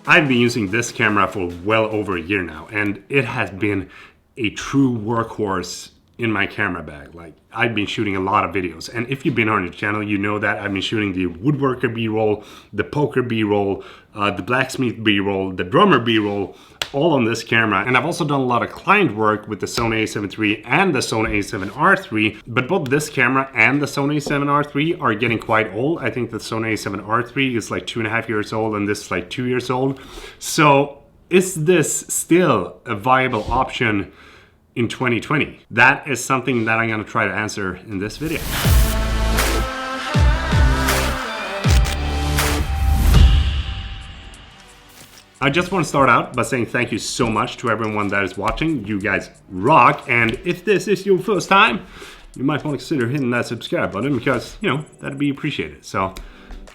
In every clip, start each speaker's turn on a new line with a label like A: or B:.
A: I've been using this camera for well over a year now, and it has been a true workhorse in my camera bag. Like, I've been shooting a lot of videos, and if you've been on the channel, you know that I've been shooting the woodworker b-roll, the poker b-roll, the blacksmith b-roll, the drummer b-roll, all on this camera. And I've also done a lot of client work with the Sony A7 III and the Sony A7R III, but both this camera and the Sony A7R III are getting quite old. I think the Sony A7R III is like 2.5 years old and this is like 2 years old. So is this still a viable option in 2020? That is something that I'm gonna try to answer in this video. I just want to start out by saying thank you so much to everyone that is watching. You guys rock, and if this is your first time, you might want to consider hitting that subscribe button because, you know, that'd be appreciated. So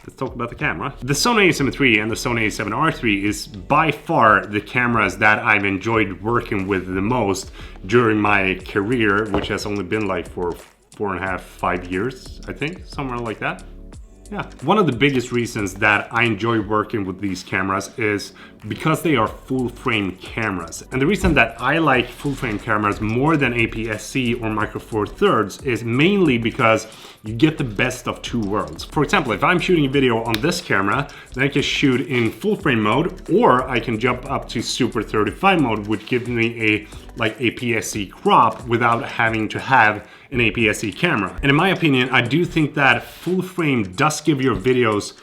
A: let's talk about the camera. The Sony A7 III and the Sony A7R III is by far the cameras that I've enjoyed working with the most during my career, which has only been like for 4.5, 5 years, I think, somewhere like that. Yeah. One of the biggest reasons that I enjoy working with these cameras is because they are full frame cameras. And the reason that I like full frame cameras more than APS-C or Micro Four Thirds is mainly because you get the best of two worlds. For example, if I'm shooting a video on this camera, then I can shoot in full frame mode, or I can jump up to Super 35 mode, which gives me a like APS-C crop without having to have an APS-C camera. And in my opinion, I do think that full frame does give your videos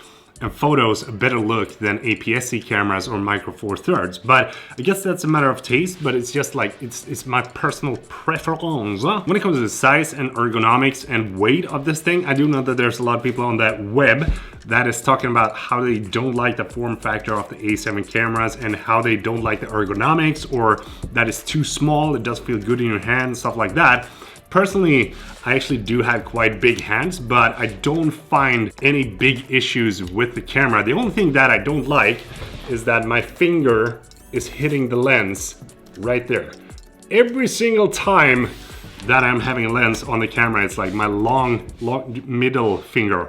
A: and photos a better look than APS-C cameras or Micro Four Thirds. But I guess that's a matter of taste, but it's just like, it's my personal preference. When it comes to the size and ergonomics and weight of this thing, I do know that there's a lot of people on that web that is talking about how they don't like the form factor of the A7 cameras and how they don't like the ergonomics, or that it's too small, it doesn't feel good in your hand, stuff like that. Personally, I actually do have quite big hands, but I don't find any big issues with the camera. The only thing that I don't like is that my finger is hitting the lens right there. Every single time that I'm having a lens on the camera, it's like my long middle finger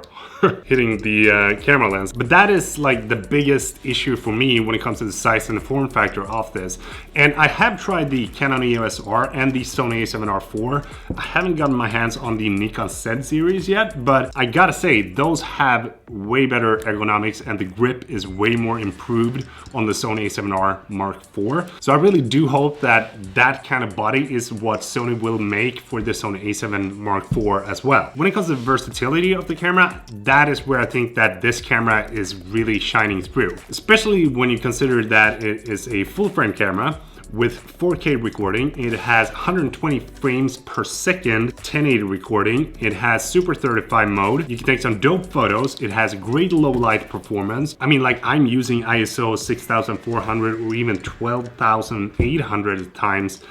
A: hitting the camera lens. But that is like the biggest issue for me when it comes to the size and the form factor of this. And I have tried the Canon EOS R and the Sony A7R IV. I haven't gotten my hands on the Nikon Z series yet, but I gotta say, those have way better ergonomics and the grip is way more improved on the Sony A7R Mark IV. So I really do hope that that kind of body is what Sony will make for the Sony A7 Mark IV as well. When it comes to the versatility of the camera, that is where I think that this camera is really shining through, especially when you consider that it is a full frame camera with 4K recording. It has 120 frames per second, 1080 recording. It has Super 35 mode. You can take some dope photos. It has great low light performance. I mean, like, I'm using ISO 6400 or even 12,800 at times,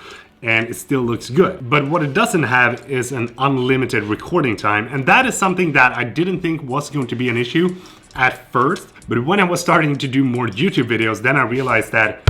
A: and it still looks good. But what it doesn't have is an unlimited recording time, and that is something that I didn't think was going to be an issue at first. But when I was starting to do more YouTube videos, then I realized that,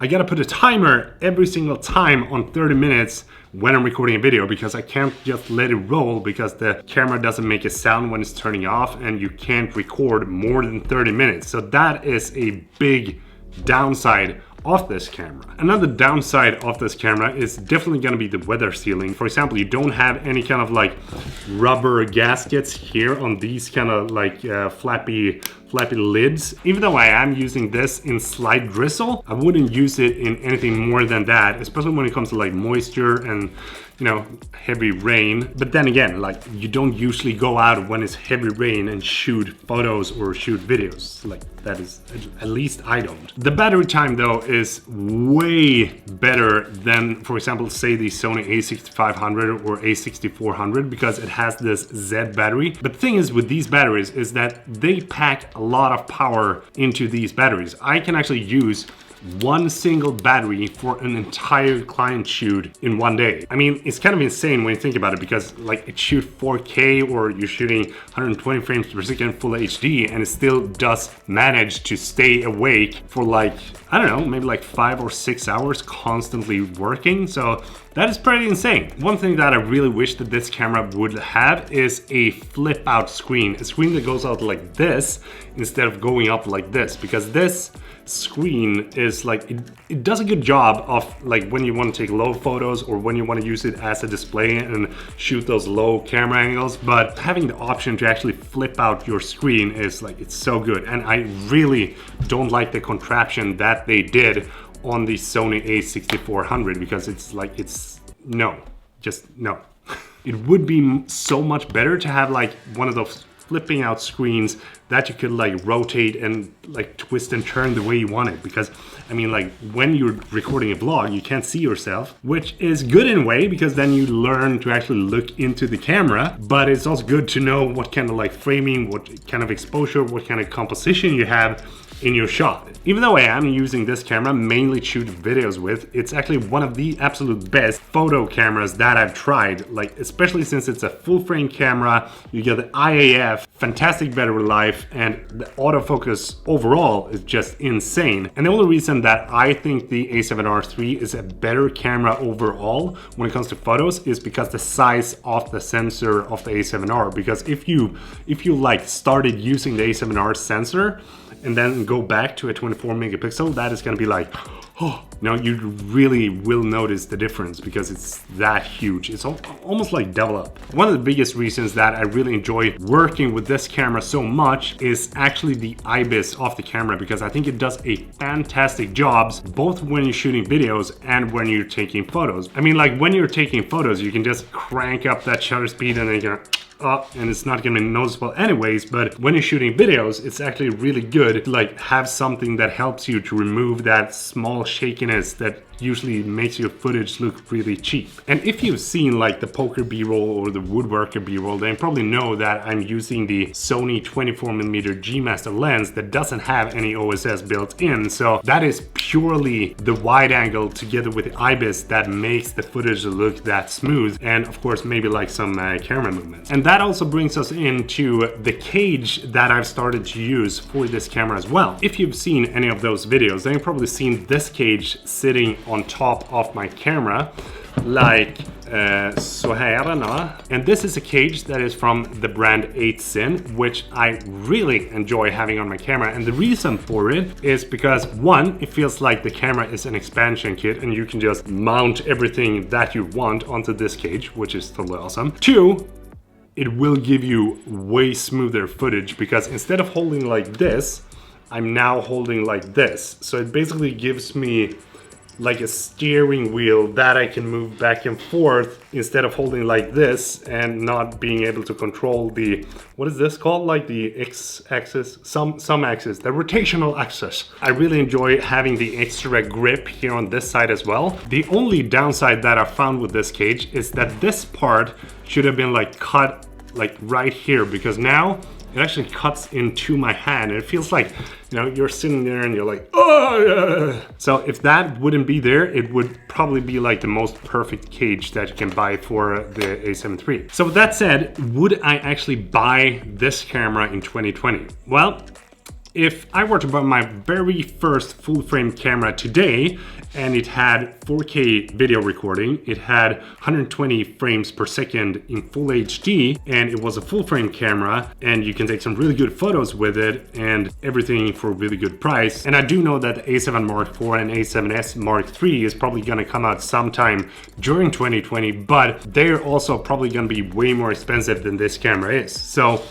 A: I gotta put a timer every single time on 30 minutes when I'm recording a video, because I can't just let it roll because the camera doesn't make a sound when it's turning off, and you can't record more than 30 minutes. So that is a big downside of this camera. Another downside of this camera is definitely going to be the weather sealing. For example, you don't have any kind of like rubber gaskets here on these kind of like flappy lids. Even though I am using this in slight drizzle, I wouldn't use it in anything more than that, especially when it comes to like moisture and, you know, heavy rain. But then again, like, you don't usually go out when it's heavy rain and shoot photos or shoot videos. Like, that is, at least I don't. The battery time though is way better than, for example, say the Sony A6500 or A6400, because it has this Z battery. But the thing is with these batteries is that they pack a lot of power into these batteries. I can actually use one single battery for an entire client shoot in one day. I mean, it's kind of insane when you think about it, because like it shoots 4K or you're shooting 120 frames per second full HD, and it still does manage to stay awake for like, I don't know, maybe like 5 or 6 hours constantly working. So that is pretty insane. One thing that I really wish that this camera would have is a flip out screen, a screen that goes out like this instead of going up like this, because this screen is like, it does a good job of like when you want to take low photos or when you want to use it as a display and shoot those low camera angles, but having the option to actually flip out your screen is like, it's so good. And I really don't like the contraption that they did on the Sony A7III, because it's like, it's no, just no. It would be so much better to have like one of those flipping out screens that you could like rotate and like twist and turn the way you want it, because I mean, like when you're recording a vlog you can't see yourself, which is good in a way because then you learn to actually look into the camera, but it's also good to know what kind of like framing, what kind of exposure, what kind of composition you have in your shot. Even though I am using this camera mainly to shoot videos with, it's actually one of the absolute best photo cameras that I've tried, like especially since it's a full frame camera, you get the IAF, fantastic battery life, and the autofocus overall is just insane. And the only reason that I think the A7R III is a better camera overall when it comes to photos is because the size of the sensor of the A7R. Because if you like started using the A7R sensor and then go back to a 24 megapixel, that is going to be like, oh, no, you really will notice the difference because it's that huge. It's almost like double up. One of the biggest reasons that I really enjoy working with this camera so much is actually the IBIS of the camera, because I think it does a fantastic job both when you're shooting videos and when you're taking photos. I mean, like when you're taking photos, you can just crank up that shutter speed and then you're and it's not gonna be noticeable anyways, but when you're shooting videos, it's actually really good to like have something that helps you to remove that small shakiness that usually makes your footage look really cheap. And if you've seen like the poker b-roll or the woodworker b-roll, then you probably know that I'm using the Sony 24mm G Master lens that doesn't have any OSS built in. So that is purely the wide angle together with the IBIS that makes the footage look that smooth, and of course maybe like some camera movements. And that also brings us into the cage that I've started to use for this camera as well. If you've seen any of those videos, then you've probably seen this cage sitting on top of my camera, like så här. And this is a cage that is from the brand 8Sin, which I really enjoy having on my camera. And the reason for it is because one, it feels like the camera is an expansion kit and you can just mount everything that you want onto this cage, which is totally awesome. Two, it will give you way smoother footage because instead of holding like this, I'm now holding like this. So it basically gives me like a steering wheel that I can move back and forth instead of holding like this and not being able to control the, what is this called? Like the X-axis, some axis, the rotational axis. I really enjoy having the extra grip here on this side as well. The only downside that I found with this cage is that this part should have been like cut like right here, because now it actually cuts into my hand and it feels like, you know, you're sitting there and you're like, oh yeah. So if that wouldn't be there, it would probably be like the most perfect cage that you can buy for the A7 III. So with that said, would I actually buy this camera in 2020? Well, if I were to buy my very first full frame camera today and it had 4K video recording, it had 120 frames per second in full HD, and it was a full frame camera and you can take some really good photos with it and everything for a really good price. And I do know that the A7 Mark IV and A7S Mark III is probably gonna come out sometime during 2020, but they're also probably gonna be way more expensive than this camera is. So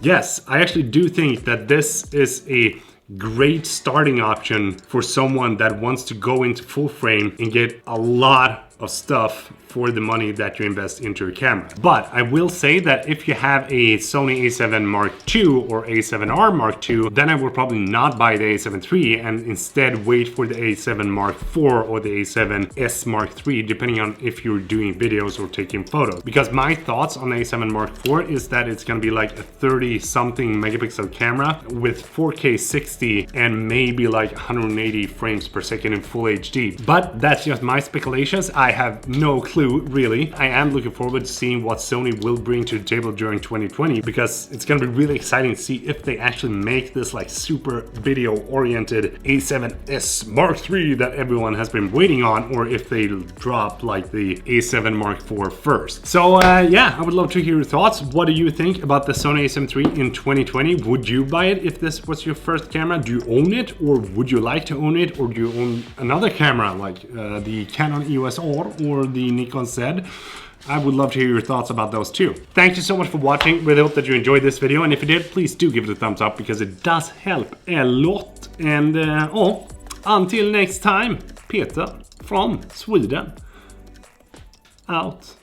A: yes, I actually do think that this is a great starting option for someone that wants to go into full frame and get a lot of stuff for the money that you invest into your camera. But I will say that if you have a Sony A7 Mark II or A7R Mark II, then I would probably not buy the A7 III and instead wait for the A7 Mark IV or the A7S Mark III, depending on if you're doing videos or taking photos. Because my thoughts on the A7 Mark IV is that it's gonna be like a 30-something megapixel camera with 4K 60 and maybe like 180 frames per second in full HD. But that's just my speculations. I have no clue really. I am looking forward to seeing what Sony will bring to the table during 2020, because it's gonna be really exciting to see if they actually make this like super video oriented A7S Mark III that everyone has been waiting on, or if they drop like the A7 Mark IV first. So yeah, I would love to hear your thoughts. What do you think about the Sony A7 III in 2020? Would you buy it if this was your first camera? Do you own it, or would you like to own it, or do you own another camera like the Canon EOS R or the Nikon Z? I would love to hear your thoughts about those too. Thank you so much for watching. Really hope that you enjoyed this video, and if you did, please do give it a thumbs up because it does help a lot. And until next time, Peter from Sweden out.